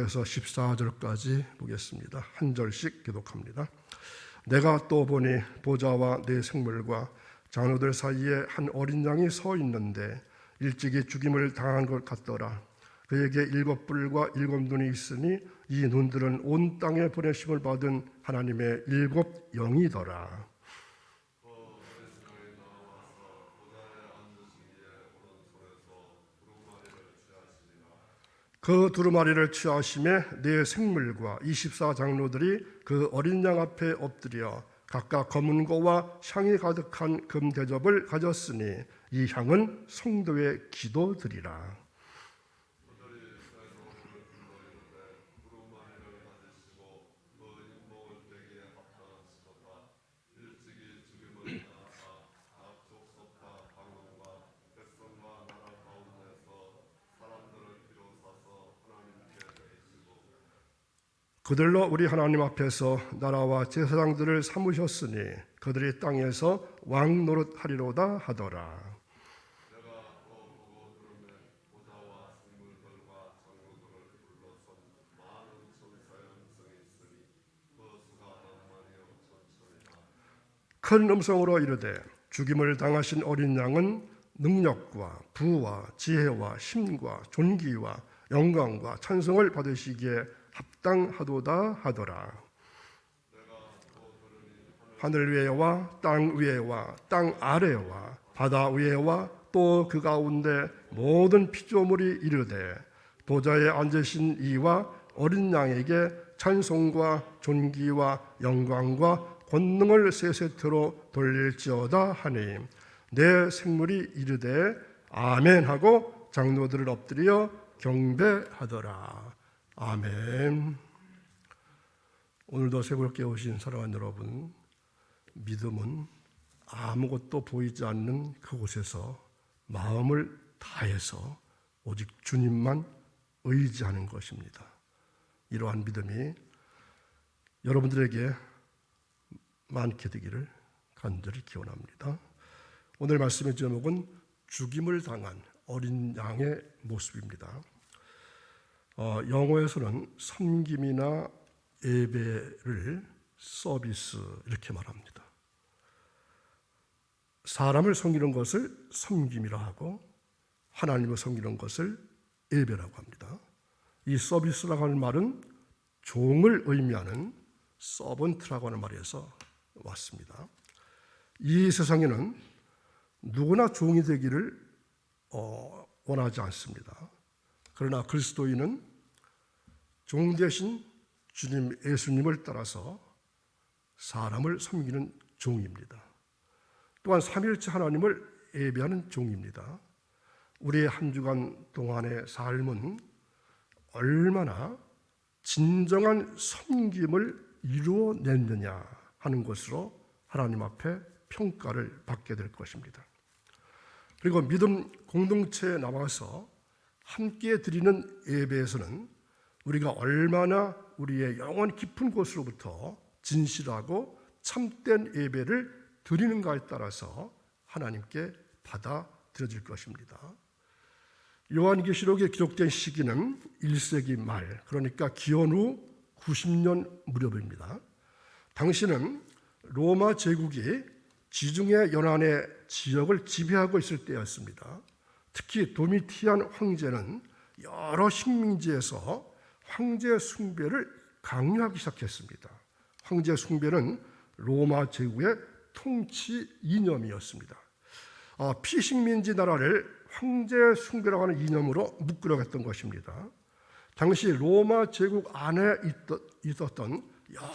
1절에서 14절까지 보겠습니다. 한 절씩 기독합니다. 내가 또 보니 보좌와 네 생물과 장로들 사이에 한 어린 양이 서 있는데 일찍이 죽임을 당한 것 같더라. 그에게 7뿔과 7눈이 있으니 이 눈들은 온 땅에 보내심을 받은 하나님의 7 영이더라. 그 두루마리를 취하심에 네 생물과 24장로들이 그 어린 양 앞에 엎드려 각각 검은 고와 향이 가득한 금 대접을 가졌으니 이 향은 성도의 기도드리라. 그들로 우리 하나님 앞에서 나라와 제사장들을 삼으셨으니 그들이 땅에서 왕 노릇하리로다 하더라. 큰 음성으로 이르되 죽임을 당하신 어린 양은 능력과 부와 지혜와 힘과 존귀와 영광과 찬송을 받으시기에 합당하도다 하더라. 하늘 위에와 땅 위에와 땅 아래와 바다 위에와 또 그 가운데 모든 피조물이 이르되 보좌에 앉으신 이와 어린 양에게 찬송과 존귀와 영광과 권능을 세세토록 돌릴지어다 하니 내 생물이 이르되 아멘 하고 장로들을 엎드려 경배하더라. 아멘. 오늘도 새롭게 오신 사랑하는 여러분, 믿음은 아무것도 보이지 않는 그곳에서 마음을 다해서 오직 주님만 의지하는 것입니다. 이러한 믿음이 여러분들에게 많게 되기를 간절히 기원합니다. 오늘 말씀의 제목은 죽임을 당한 어린 양의 모습입니다. 영어에서는 섬김이나 예배를 서비스 이렇게 말합니다. 사람을 섬기는 것을 섬김이라 하고 하나님을 섬기는 것을 예배라고 합니다. 이 서비스라고 하는 말은 종을 의미하는 서번트라고 하는 말에서 왔습니다. 이 세상에는 누구나 종이 되기를 원하지 않습니다. 그러나 그리스도인은 종 대신 주님 예수님을 따라서 사람을 섬기는 종입니다. 또한 삼위일체 하나님을 예배하는 종입니다. 우리의 한 주간 동안의 삶은 얼마나 진정한 섬김을 이루어냈느냐 하는 것으로 하나님 앞에 평가를 받게 될 것입니다. 그리고 믿음 공동체에 나와서 함께 드리는 예배에서는 우리가 얼마나 우리의 영혼 깊은 곳으로부터 진실하고 참된 예배를 드리는가에 따라서 하나님께 받아들여질 것입니다. 요한계시록에 기록된 시기는 1세기 말, 그러니까 기원 후 90년 무렵입니다. 당시는 로마 제국이 지중해 연안의 지역을 지배하고 있을 때였습니다. 특히 도미티안 황제는 여러 식민지에서 황제 숭배를 강요하기 시작했습니다. 황제 숭배는 로마 제국의 통치 이념이었습니다. 피식민지 나라를 황제 숭배라고 하는 이념으로 묶으려고 했던 것입니다. 당시 로마 제국 안에 있었던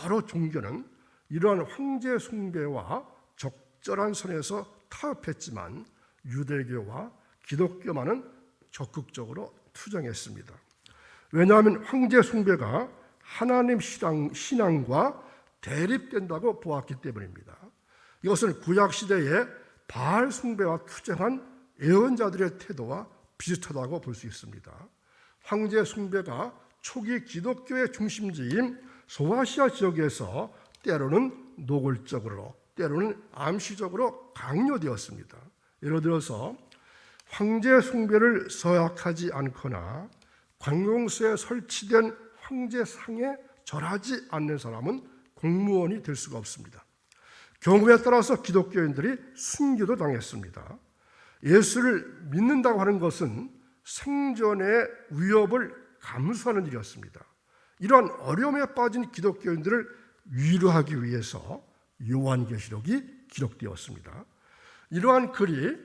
여러 종교는 이러한 황제 숭배와 적절한 선에서 타협했지만 유대교와 기독교만은 적극적으로 투쟁했습니다. 왜냐하면 황제 숭배가 하나님 신앙과 대립된다고 보았기 때문입니다. 이것은 구약시대의 바알 숭배와 투쟁한 예언자들의 태도와 비슷하다고 볼 수 있습니다. 황제 숭배가 초기 기독교의 중심지인 소아시아 지역에서 때로는 노골적으로 때로는 암시적으로 강요되었습니다. 예를 들어서 황제 숭배를 서약하지 않거나 관공서에 설치된 황제상에 절하지 않는 사람은 공무원이 될 수가 없습니다. 경우에 따라서 기독교인들이 순교도 당했습니다. 예수를 믿는다고 하는 것은 생존의 위협을 감수하는 일이었습니다. 이러한 어려움에 빠진 기독교인들을 위로하기 위해서 요한계시록이 기록되었습니다. 이러한 글이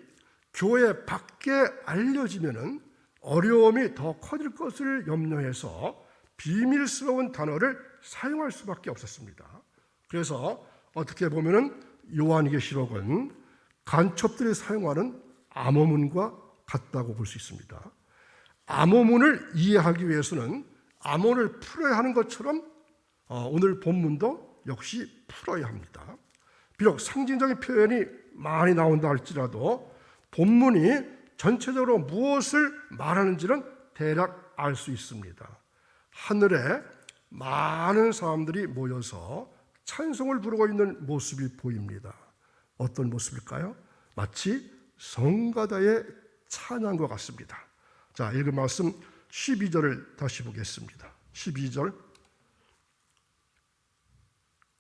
교회 밖에 알려지면은 어려움이 더 커질 것을 염려해서 비밀스러운 단어를 사용할 수밖에 없었습니다. 그래서 어떻게 보면은 요한계시록은 간첩들이 사용하는 암호문과 같다고 볼 수 있습니다. 암호문을 이해하기 위해서는 암호를 풀어야 하는 것처럼 오늘 본문도 역시 풀어야 합니다. 비록 상징적인 표현이 많이 나온다 할지라도 본문이 전체적으로 무엇을 말하는지는 대략 알 수 있습니다. 하늘에 많은 사람들이 모여서 찬송을 부르고 있는 모습이 보입니다. 어떤 모습일까요? 마치 성가다의 찬양과 같습니다. 자, 읽은 말씀 12절을 다시 보겠습니다. 12절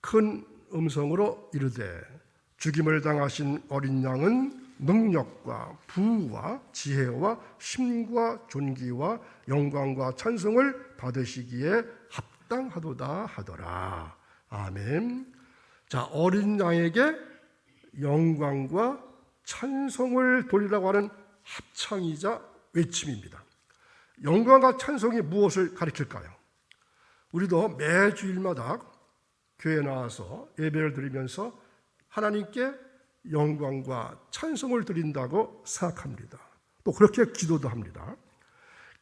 큰 음성으로 이르되 죽임을 당하신 어린 양은 능력과 부와 지혜와 힘과 존귀와 영광과 찬송을 받으시기에 합당하도다 하더라. 아멘. 자, 어린 양에게 영광과 찬송을 돌리라고 하는 합창이자 외침입니다. 영광과 찬송이 무엇을 가리킬까요? 우리도 매주일마다 교회에 나와서 예배를 드리면서 하나님께 영광과 찬송을 드린다고 생각합니다. 또 그렇게 기도도 합니다.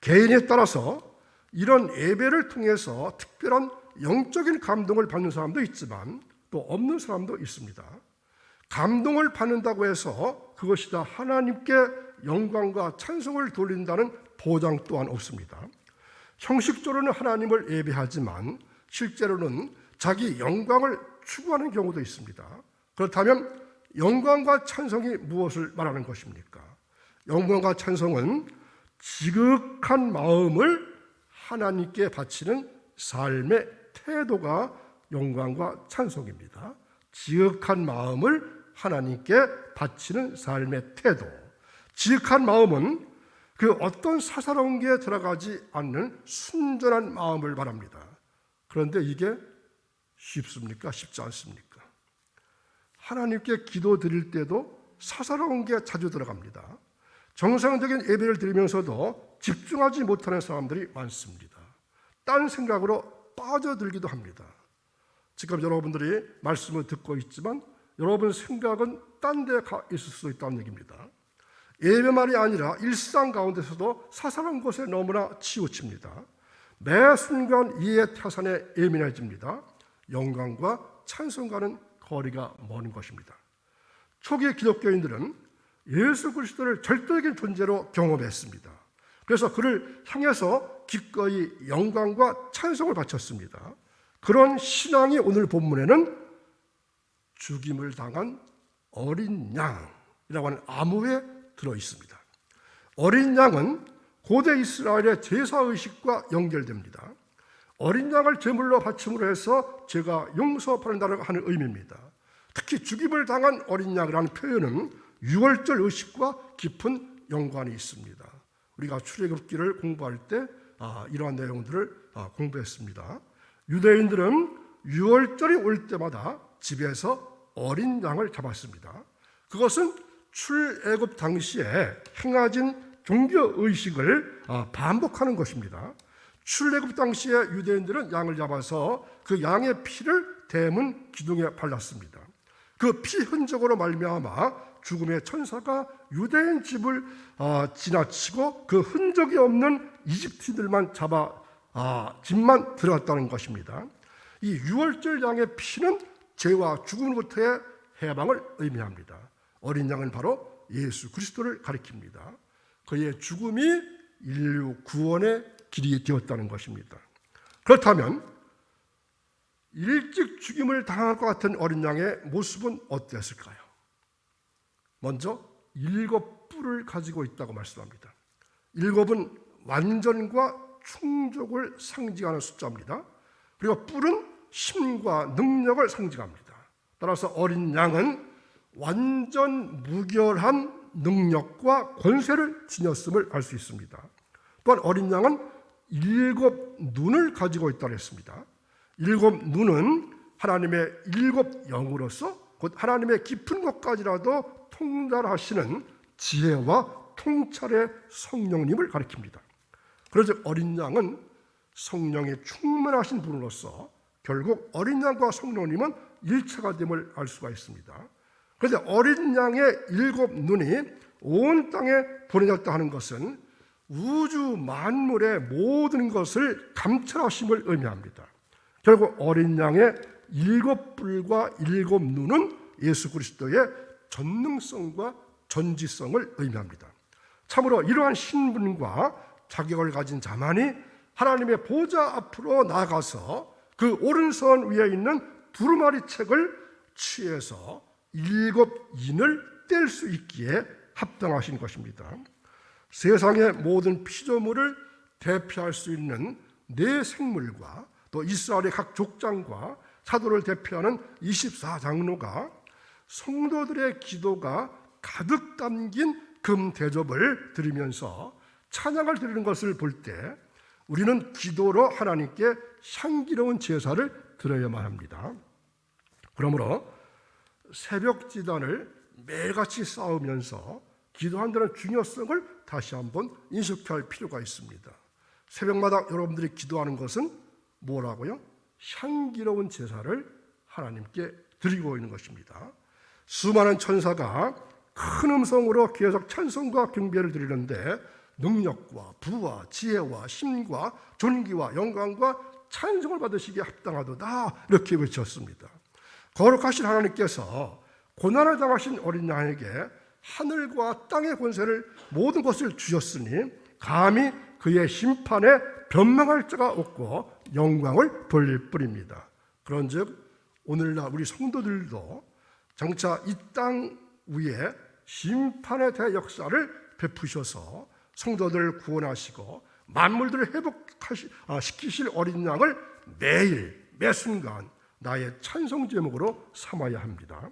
개인에 따라서 이런 예배를 통해서 특별한 영적인 감동을 받는 사람도 있지만 또 없는 사람도 있습니다. 감동을 받는다고 해서 그것이 다 하나님께 영광과 찬송을 돌린다는 보장 또한 없습니다. 형식적으로는 하나님을 예배하지만 실제로는 자기 영광을 추구하는 경우도 있습니다. 그렇다면 영광과 찬송이 무엇을 말하는 것입니까? 영광과 찬송은 지극한 마음을 하나님께 바치는 삶의 태도가 영광과 찬송입니다. 지극한 마음을 하나님께 바치는 삶의 태도. 지극한 마음은 그 어떤 사사로운 게 들어가지 않는 순전한 마음을 말합니다. 그런데 이게 쉽습니까? 쉽지 않습니까? 하나님께 기도 드릴 때도 사사로운 게 자주 들어갑니다. 정상적인 예배를 드리면서도 집중하지 못하는 사람들이 많습니다. 딴 생각으로 빠져들기도 합니다. 지금 여러분들이 말씀을 듣고 있지만 여러분 생각은 딴 데 가 있을 수 있다는 얘기입니다. 예배만이 아니라 일상 가운데서도 사사로운 것에 너무나 치우칩니다. 매 순간 이해 타산에 예민해집니다. 영광과 찬송과는 거리가 먼 것입니다. 초기 기독교인들은 예수 그리스도를 절대적인 존재로 경험했습니다. 그래서 그를 향해서 기꺼이 영광과 찬송을 바쳤습니다. 그런 신앙이 오늘 본문에는 죽임을 당한 어린 양이라고 하는 암호에 들어있습니다. 어린 양은 고대 이스라엘의 제사의식과 연결됩니다. 어린 양을 제물로 바침으로 해서 죄가 용서받는다고 하는 의미입니다. 특히 죽임을 당한 어린 양이라는 표현은 유월절 의식과 깊은 연관이 있습니다. 우리가 출애굽기를 공부할 때 이러한 내용들을 공부했습니다. 유대인들은 유월절이 올 때마다 집에서 어린 양을 잡았습니다. 그것은 출애굽 당시에 행해진 종교의식을 반복하는 것입니다. 출애굽 당시에 유대인들은 양을 잡아서 그 양의 피를 대문 기둥에 발랐습니다. 그 피 흔적으로 말미암아 죽음의 천사가 유대인 집을 지나치고 그 흔적이 없는 이집트인들만 잡아 집만 들어갔다는 것입니다. 이 유월절 양의 피는 죄와 죽음으로부터의 해방을 의미합니다. 어린 양은 바로 예수 그리스도를 가리킵니다. 그의 죽음이 인류 구원의 길이 되었다는 것입니다. 그렇다면 일찍 죽임을 당할 것 같은 어린 양의 모습은 어땠을까요? 먼저 7뿔을 가지고 있다고 말씀합니다. 7은 완전과 충족을 상징하는 숫자입니다. 그리고 뿔은 힘과 능력을 상징합니다. 따라서 어린 양은 완전 무결한 능력과 권세를 지녔음을 알 수 있습니다. 또한 어린 양은 7 눈을 가지고 있다고 했습니다. 7 눈은 하나님의 7 영으로서 곧 하나님의 깊은 것까지라도 통달하시는 지혜와 통찰의 성령님을 가리킵니다. 그래서 어린 양은 성령이 충만하신 분으로서 결국 어린 양과 성령님은 일체가 됨을 알 수가 있습니다. 그런데 어린 양의 7 눈이 온 땅에 보내졌다 하는 것은 우주 만물의 모든 것을 감찰하심을 의미합니다. 결국 어린 양의 7 뿔과 7 눈은 예수 그리스도의 전능성과 전지성을 의미합니다. 참으로 이러한 신분과 자격을 가진 자만이 하나님의 보좌 앞으로 나가서 그 오른손 위에 있는 두루마리 책을 취해서 7 인을 뗄 수 있기에 합당하신 것입니다. 세상의 모든 피조물을 대표할 수 있는 네 생물과 또 이스라엘의 각 족장과 사도를 대표하는 24장로가 성도들의 기도가 가득 담긴 금 대접을 드리면서 찬양을 드리는 것을 볼 때 우리는 기도로 하나님께 향기로운 제사를 드려야만 합니다. 그러므로 새벽 지단을 매일같이 쌓으면서 기도한다는 중요성을 다시 한번 인식할 필요가 있습니다. 새벽마다 여러분들이 기도하는 것은 뭐라고요? 향기로운 제사를 하나님께 드리고 있는 것입니다. 수많은 천사가 큰 음성으로 계속 찬송과 경배를 드리는데 능력과 부와 지혜와 힘과 존귀와 영광과 찬송을 받으시기에 합당하도다 이렇게 외쳤습니다. 거룩하신 하나님께서 고난을 당하신 어린 양에게 하늘과 땅의 권세를 모든 것을 주셨으니 감히 그의 심판에 변명할 자가 없고 영광을 돌릴 뿐입니다. 그런즉 오늘날 우리 성도들도 장차 이 땅 위에 심판에 대한 역사를 베푸셔서 성도들을 구원하시고 만물들을 회복시키실 어린 양을 매일 매순간 나의 찬송 제목으로 삼아야 합니다.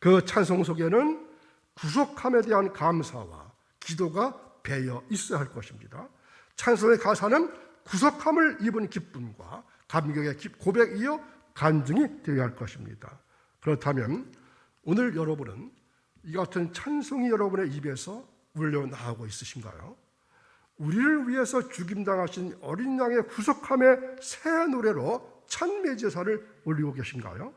그 찬송 속에는 구속함에 대한 감사와 기도가 배어 있어야 할 것입니다. 찬송의 가사는 구속함을 입은 기쁨과 감격의 고백이요 간증이 되어야 할 것입니다. 그렇다면 오늘 여러분은 이 같은 찬송이 여러분의 입에서 울려나오고 있으신가요? 우리를 위해서 죽임당하신 어린 양의 구속함의 새 노래로 찬미 제사를 올리고 계신가요?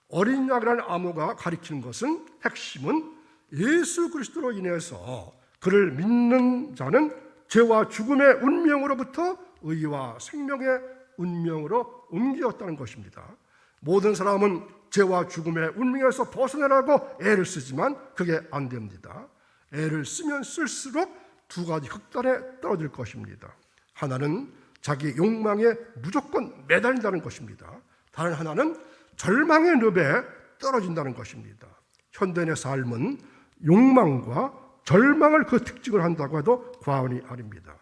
어린 양이라는 암호가 가리키는 것은 핵심은 예수 그리스도로 인해서 그를 믿는 자는 죄와 죽음의 운명으로부터 의와 생명의 운명으로 옮겨졌다는 것입니다. 모든 사람은 죄와 죽음의 운명에서 벗어나라고 애를 쓰지만 그게 안 됩니다. 애를 쓰면 쓸수록 2가지 극단에 떨어질 것입니다. 하나는 자기 욕망에 무조건 매달린다는 것입니다. 다른 하나는 절망의 늪에 떨어진다는 것입니다. 현대인의 삶은 욕망과 절망을 그 특징을 한다고 해도 과언이 아닙니다.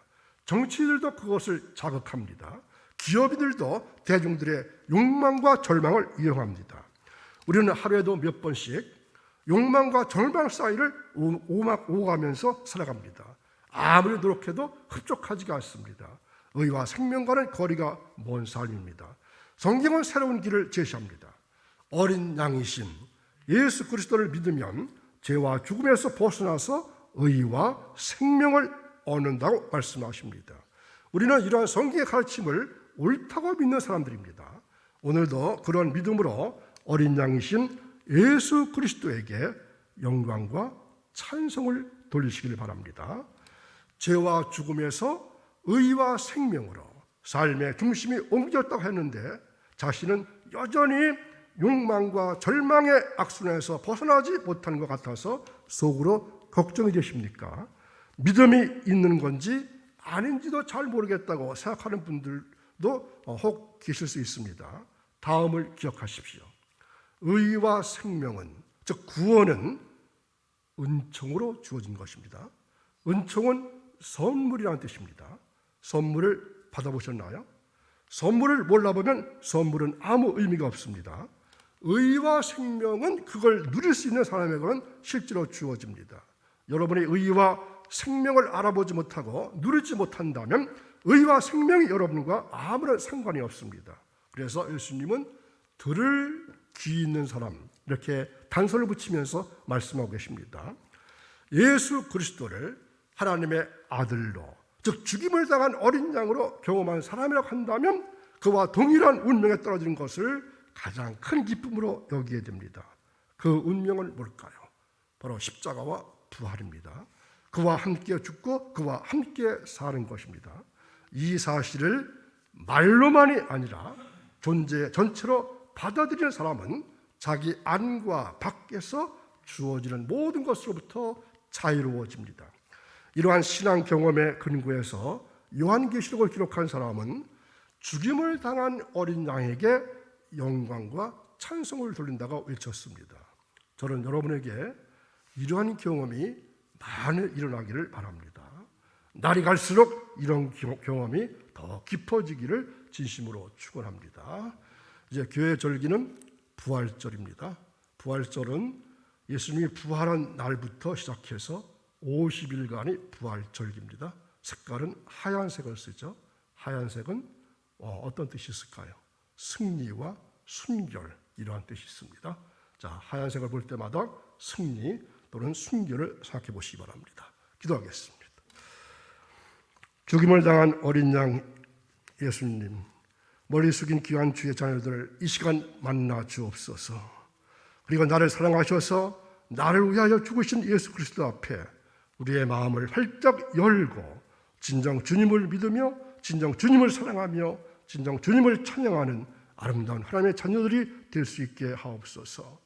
정치인들도 그것을 자극합니다. 기업인들도 대중들의 욕망과 절망을 이용합니다. 우리는 하루에도 몇 번씩 욕망과 절망 사이를 오가면서 살아갑니다. 아무리 노력해도 흡족하지가 않습니다. 의와 생명과는 거리가 먼 삶입니다. 성경은 새로운 길을 제시합니다. 어린 양이신 예수 그리스도를 믿으면 죄와 죽음에서 벗어나서 의와 생명을 얻는다고 말씀하십니다. 우리는 이러한 성경의 가르침을 옳다고 믿는 사람들입니다. 오늘도 그런 믿음으로 어린 양이신 예수 그리스도에게 영광과 찬송을 돌리시길 바랍니다. 죄와 죽음에서 의와 생명으로 삶의 중심이 옮겨졌다고 했는데 자신은 여전히 욕망과 절망의 악순환에서 벗어나지 못하는 것 같아서 속으로 걱정이 되십니까? 믿음이 있는 건지 아닌지도 잘 모르겠다고 생각하는 분들도 혹 계실 수 있습니다. 다음을 기억하십시오. 의와 생명은, 즉 구원은 은총으로 주어진 것입니다. 은총은 선물이라는 뜻입니다. 선물을 받아보셨나요? 선물을 몰라보면 선물은 아무 의미가 없습니다. 의와 생명은 그걸 누릴 수 있는 사람에게는 실제로 주어집니다. 여러분의 의와 생명을 알아보지 못하고 누리지 못한다면 의와 생명이 여러분과 아무런 상관이 없습니다. 그래서 예수님은 들을 귀 있는 사람, 이렇게 단서를 붙이면서 말씀하고 계십니다. 예수 그리스도를 하나님의 아들로, 즉 죽임을 당한 어린 양으로 경험한 사람이라고 한다면 그와 동일한 운명에 떨어지는 것을 가장 큰 기쁨으로 여기게 됩니다. 그 운명은 뭘까요? 바로 십자가와 부활입니다. 그와 함께 죽고 그와 함께 사는 것입니다. 이 사실을 말로만이 아니라 존재 전체로 받아들이는 사람은 자기 안과 밖에서 주어지는 모든 것으로부터 자유로워집니다. 이러한 신앙 경험의 근거에서 요한계시록을 기록한 사람은 죽임을 당한 어린 양에게 영광과 찬송을 돌린다고 외쳤습니다. 저는 여러분에게 이러한 경험이 많이 일어나기를 바랍니다. 날이 갈수록 이런 경험이 더 깊어지기를 진심으로 축원합니다. 이제 교회 절기는 부활절입니다. 부활절은 예수님이 부활한 날부터 시작해서 50일간이 부활절기입니다. 색깔은 하얀색을 쓰죠. 하얀색은 어떤 뜻이 있을까요? 승리와 순결, 이러한 뜻이 있습니다. 자, 하얀색을 볼 때마다 승리 또는 순결을 생각해 보시기 바랍니다. 기도하겠습니다. 죽임을 당한 어린 양 예수님, 머리 숙인 귀한 주의 자녀들 이 시간 만나 주옵소서. 그리고 나를 사랑하셔서 나를 위하여 죽으신 예수 그리스도 앞에 우리의 마음을 활짝 열고 진정 주님을 믿으며 진정 주님을 사랑하며 진정 주님을 찬양하는 아름다운 하나님의 자녀들이 될 수 있게 하옵소서.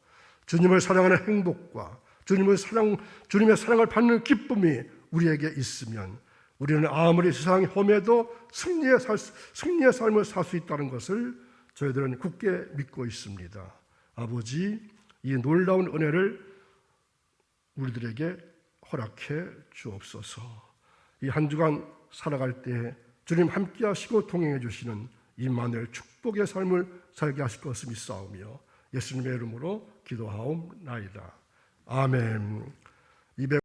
주님을 사랑하는 행복과 주님의 사랑을 받는 기쁨이 우리에게 있으면 우리는 아무리 세상이 험해도 승리의 삶을 살 수 있다는 것을 저희들은 굳게 믿고 있습니다. 아버지, 이 놀라운 은혜를 우리들에게 허락해 주옵소서. 이 한 주간 살아갈 때 주님 함께 하시고 동행해 주시는 임마누엘 축복의 삶을 살게 하실 것을 믿사오며 예수님의 이름으로 기도하옵나이다. 아멘.